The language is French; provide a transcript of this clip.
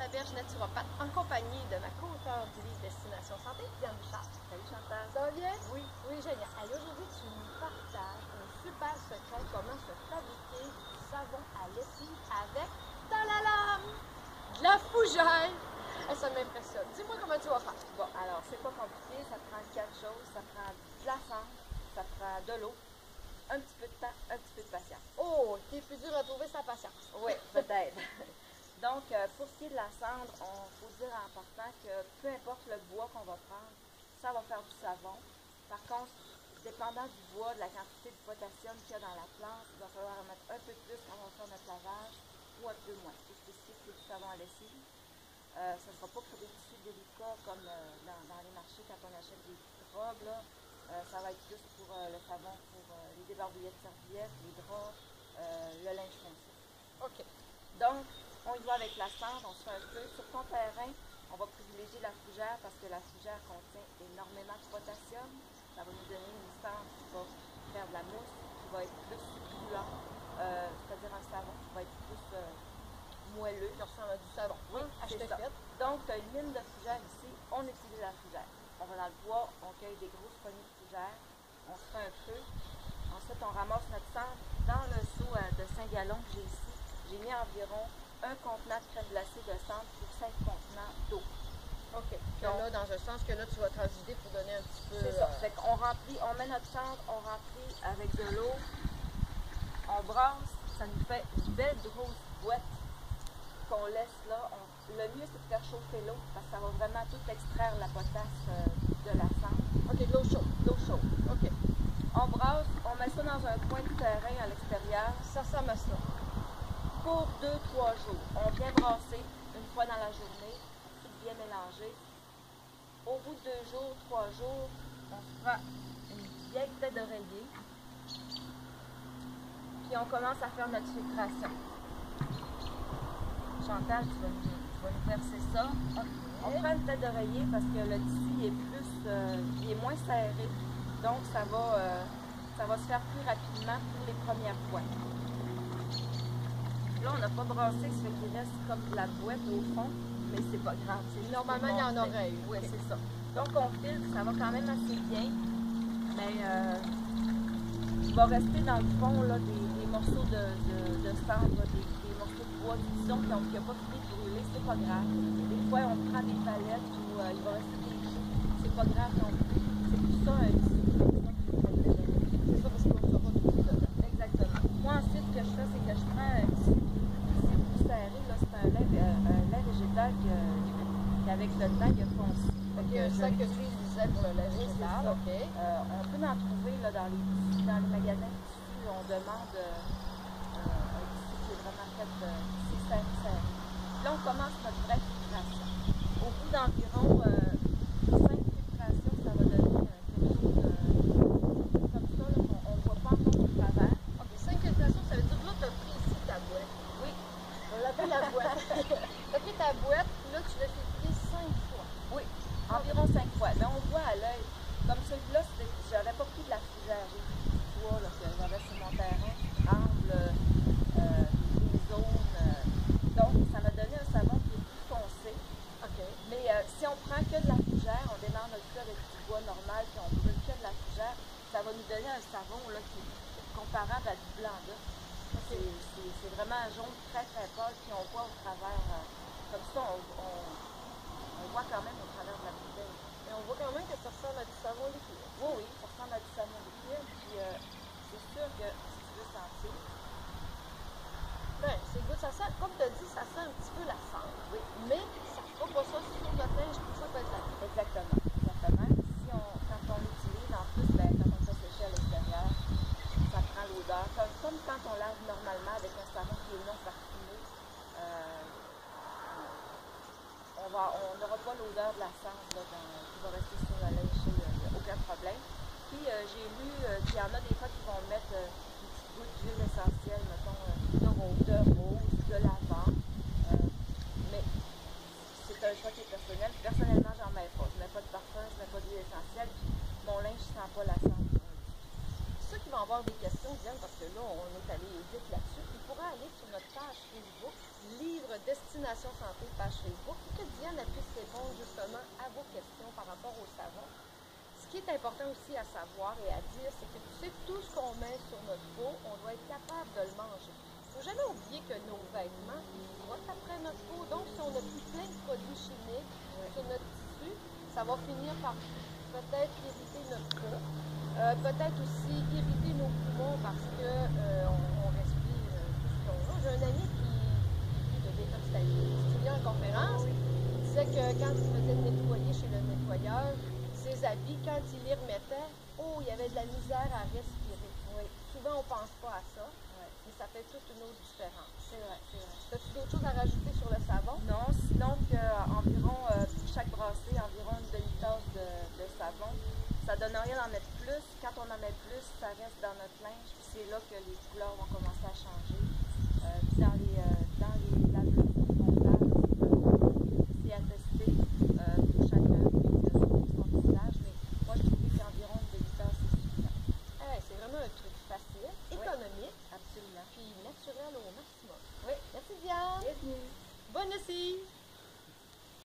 Isabelle Ginette-Naturopathe en compagnie de ma co-auteure du livre Destination Santé, Diane Bouchard. Salut Chantal. Ça va bien? Oui. Oui, génial. Aujourd'hui, tu nous partages un super secret comment se fabriquer du savon à lessive avec de la fougère. Ça m'impressionne. Dis-moi comment tu vas faire. Bon, alors, c'est pas compliqué. Ça prend 4 choses. Ça prend de la cendre, ça prend de l'eau, un petit peu de temps, un petit peu de patience. Oh, t'es plus dur à trouver sa patience. Oui, peut-être. Donc, pour ce qui est de la cendre, il faut dire en partant que peu importe le bois qu'on va prendre, ça va faire du savon. Par contre, dépendant du bois, de la quantité de potassium qu'il y a dans la plante, il va falloir en mettre un peu plus quand on va faire notre lavage ou un peu moins. C'est spécifique, c'est du savon à lessive. Ce ne sera pas pour des tissus délicats comme dans les marchés quand on achète des petites robes. Là. Ça va être plus pour le savon, pour les débarbouillettes de serviettes, les draps, le linge foncé. OK. Donc, on y va avec la cendre, on se fait un feu. Sur ton terrain, on va privilégier la fougère parce que la fougère contient énormément de potassium. Ça va nous donner une cendre qui va faire de la mousse, qui va être plus succulent, c'est-à-dire un savon qui va être plus moelleux. Tu ressembles à du savon. Oui, c'est ça. Donc, tu as une mine de fougère ici, on utilise la fougère. On va dans le bois, on cueille des grosses poignées de fougère, on se fait un feu. Ensuite, on ramasse notre cendre dans le seau de 5 gallons que j'ai ici. J'ai mis environ un contenant de crème glacée de cendre pour 5 contenants d'eau. OK. Donc, là, dans un sens que là, tu vas transvider pour donner un petit peu... C'est ça. Fait qu'on remplit, on met notre cendre, on remplit avec de l'eau, on brasse, ça nous fait une belle grosse boîte qu'on laisse là. Le mieux, c'est de faire chauffer l'eau parce que ça va vraiment tout extraire la potasse de la cendre. OK, de l'eau chaude. L'eau chaude. OK. On brasse, on met ça dans un coin du terrain à l'extérieur. Ça ressemble à ça. Pour 2-3 jours. On vient brasser une fois dans la journée, tout bien mélangé. Au bout de 2 jours, 3 jours, on se prend une vieille tête d'oreiller. Puis on commence à faire notre filtration. Chantal, tu vas nous verser ça. On prend une tête d'oreiller parce que le tissu il est moins serré. Donc ça va se faire plus rapidement pour les premières fois. Là, on n'a pas brassé, ça fait qu'il reste comme de la boîte au fond, mais c'est pas grave. Normalement, il y en aurait eu. Oui, c'est ça. Donc, on filtre, ça va quand même assez bien, mais il va rester dans le fond là, des morceaux de cendre, des morceaux de bois, disons, qui n'ont pas fini de brûler, c'est pas grave. Des fois, on prend des palettes où il va rester des choux, c'est pas grave non plus. C'est pour ça un tissu. C'est ça parce qu'on ne saura pas tout dedans. Exactement. Moi, ensuite, ce que je fais, c'est que je prends un tissu plus serré. Là, c'est un lait végétal qui, avec le temps, il a foncé. OK, un sac que tu utilisais pour le lait végétal. OK. On peut en trouver là, dans les magasins de tissus. On demande un tissu qui est vraiment fait de serré. Là, on commence notre vraie filtration. Au bout d'environ 5 filtrations, ça va donner quelque chose comme ça. Là, on ne voit pas encore au travers. OK, 5 filtrations, ça veut dire que là, tu as pris ici ta boîte. Oui. On l'appelle la boîte. Tu as pris ta boîte, puis là, tu l'as filtrée 5 fois. Oui, environ 5 fois. Mais on voit à l'œil, comme celui-là, j'aurais pas pris de la fougère. J'ai pris du bois là, que j'avais sur mon terrain, amble, des zones. Donc, ça m'a donné un savon qui est plus foncé. OK. Mais si on prend que de la fougère, on démarre notre feu avec du bois normal, puis on brûle que de la fougère, ça va nous donner un savon là, qui est comparable à du blanc d'œuf. C'est vraiment un jaune très très pâle, puis on voit au travers. Comme ça, on voit quand même au travers de la bouteille. Et on voit quand même que ça ressemble à du savon liquide. Oui, oui, ça ressemble à du savon liquide. Puis c'est sûr que si tu veux sentir. Ben, c'est good. Ça sent, comme tu as dit, ça sent un petit peu la cendre. Oui. Mais ça ne fera pas ça sur notre linge, tout ça peut être la même. Exactement. Exactement. Si quand on l'utilise, en plus, ben, quand on fait sécher à l'extérieur, ça prend l'odeur. Comme quand on lave normalement avec un savon qui est non parfumé, on n'aura pas l'odeur de la cendre là, qui va rester sur le linge, il n'y a aucun problème. Puis j'ai lu qu'il y en a des fois qui vont mettre une petite goutte d'huile essentielle, mettons de rose, de lavande. Mais c'est un choix qui est personnel. Personnellement, j'en mets pas. Je ne mets pas de parfum, je ne mets pas d'huile essentielle. Puis mon linge ne sent pas la cendre. Ce qui va avoir des questions, Diane, parce que là, on est allé vite là-dessus, il pourra aller sur notre page Facebook, Livre Destination Santé, page Facebook, et que Diane a puisse répondre justement à vos questions par rapport au savon. Ce qui est important aussi à savoir et à dire, c'est que tu sais, tout ce qu'on met sur notre peau, on doit être capable de le manger. Il ne faut jamais oublier que nos vêtements, ils frottent après notre peau. Donc, si on a plus plein de produits chimiques sur notre tissu, ça va finir par peut-être irriter notre peau. Peut-être aussi irriter nos poumons parce que on respire tout ce qu'on a. J'ai un ami qui de détoxifier en conférence, il disait que quand il faisait nettoyer chez le nettoyeur, ses habits, quand il les remettait, oh, il y avait de la misère à respirer. Oui. Souvent, on ne pense pas à ça, mais ça fait toute une autre différence. C'est vrai, c'est vrai. As-tu d'autres choses à rajouter sur le savon? Non, sinon environ, pour chaque brassée, environ une demi-tasse de savon. Ça ne donne rien d'en mettre plus. Quand on en met plus, ça reste dans notre linge. Puis c'est là que les couleurs vont commencer à changer. Puis dans les laveuses de montage, c'est à tester pour chacun puis son visage. Mais moi, je trouvais qu'environ une demi-tasse, c'est suffisant. C'est vraiment un truc facile, économique, absolument. Puis naturel au maximum. Oui. Merci Diane. Bienvenue. Bonne essai.